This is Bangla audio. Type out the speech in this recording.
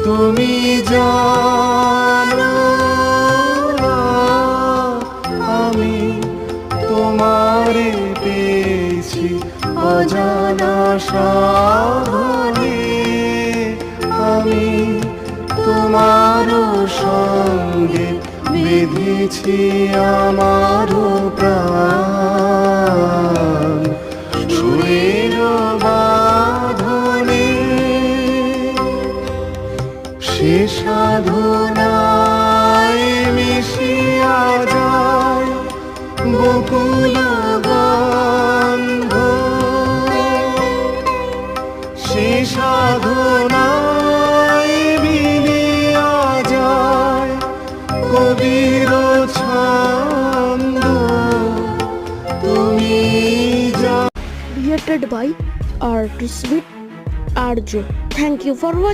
তুমি জানো না আমি তোমারে পেয়েছি অজানা সাধনে, আমি তোমারও সঙ্গে বেঁধেছি আমারও প্রাণ সুরের বাঁধনে। সে সাধনায় মিশিয়া যায় বকুল গন্ধ, সে সাধনায় বিলিয়া যায় কবির ছন্দ। তুমি Created by artist with Arjo. Thank you for watching.